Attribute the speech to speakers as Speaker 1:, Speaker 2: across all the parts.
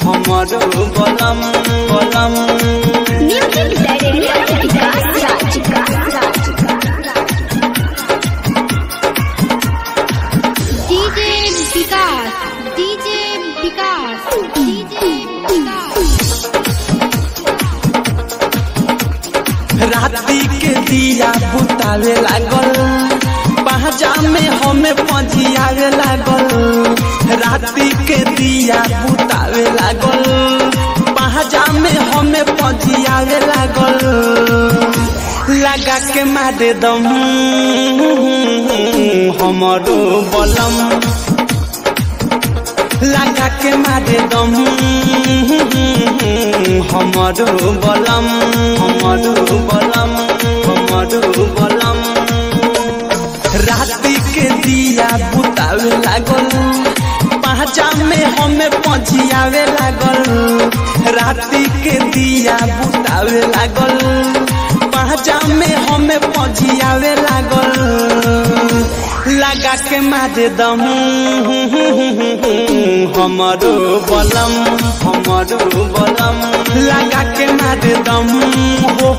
Speaker 1: हमारो बलम बलम राती के दिया बुतावे लागल पहजा में हमें पजियावे लागल राती के दिया बुतावे लागल पहजा में हमें पजियावे लागल लगा के मारे दम हमारो बलम लगा के मारे दम हमारो बलम हमारो बलम हमारो बलम राती के दिया बुतावे लागल पहचा में हमें पजियावे लागल राती के दिया बुतावे लागल पहचा में हमें पजियावे लागल लगा के मारे दम हमारो बलम हमारो बलम लगा के मारे दम हो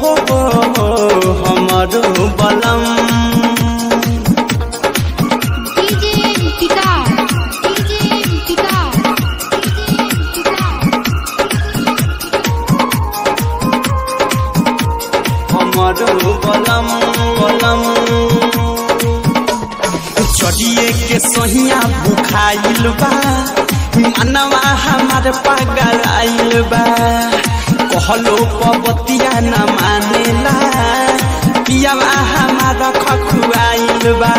Speaker 1: हमारो बलम हमारो बलम बलम चढ़िए के सोहिया बुखाइल बा मनवा हमार पागल आइल बा कहलो पबतिया न मानेला पियावा हमारा खखुआइल बा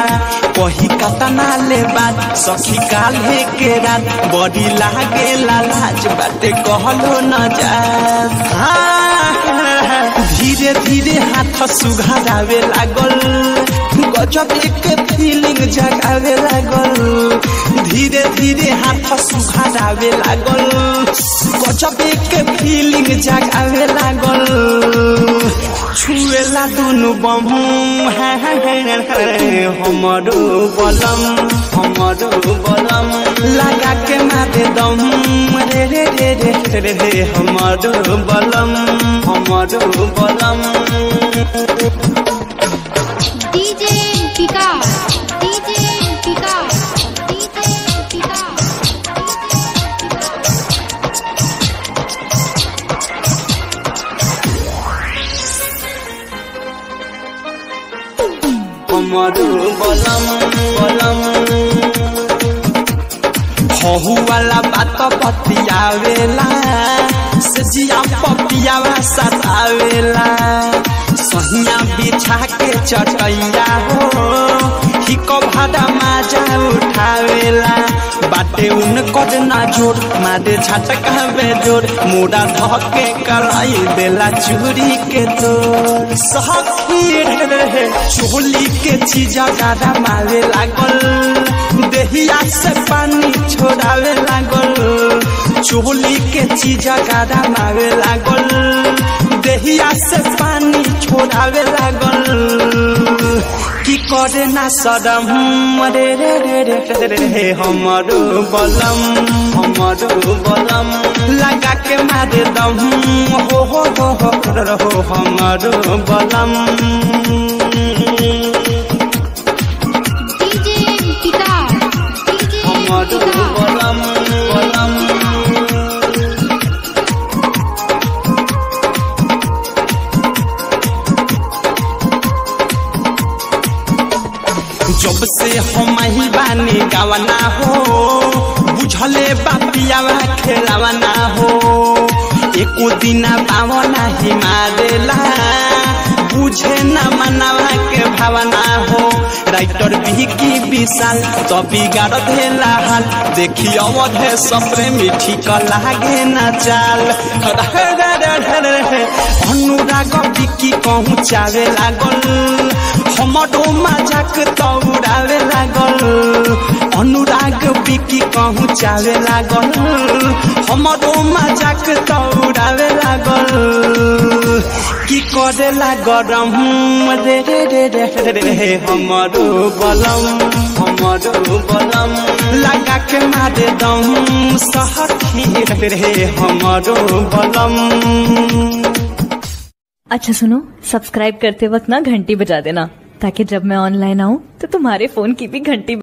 Speaker 1: कही कतना ले बात सखी काल्हे के रात बड़ी लागे लाज बाटे कहलो न जा धीरे धीरे हाथ सुघारावे लागल गजब एक फीलिंग जगावे लागल धीरे धीरे हाथ सुघारावे लागल गजब एक फीलिंग जगावे लागल छुएला दोनों बम हमारो बलम हमारो बलम लगा के मारे दम रे रे रे रे रे हमारो बलम हमारो बलम
Speaker 2: डीजे विकास डीजे विकास डीजे विकास
Speaker 1: हमारो बलम बलम हहु वाला बात पतियावेला सजिया पपियावा सतावेला सहिया बिछा के चटैया हो हिको भाड़ा माजा उठावेला बाटे उनकर ना जोर मारे झटकावे जोर मुड़ा धके कराई देला चूड़ी के तोर सखी रे चोली के चीजा गाड़ा मारे लागल देहिया से पानी छोड़ावे लागल चोली के चीजा गाड़ा मारे लागल देहिया से पानी छोड़ावे लागल की करे ना सदम रे रे रे रे रे हमारो बलम हमारो बलम लगा के मारे दम हो हमारो बलम हमारो बलम बलम जब से हम ही बानी गावना हो बुझले बापियावा खेलावना हो एको दिना पावना ही मारेला बुझे न मनावा के भावना हो राइटर बिकी विशाल तो बिगाड़ देला हाल देखी अवधे सपरे मीठी क लागे न चाल अनुराग बिकी पहुँचावे लागल हमारो मजाक तौरावे लागल अनुराग बिकी पहुँचावे लागल हमारो मजाक तौरावे लागल की करेला गरम रे रे रे रे रे हमारो बलम लगा के मारे हरदम सखी रे हमारो बलम।
Speaker 3: अच्छा सुनो, सब्सक्राइब करते वक्त ना घंटी बजा देना, ताकि जब मैं ऑनलाइन आऊँ तो तुम्हारे फोन की भी घंटी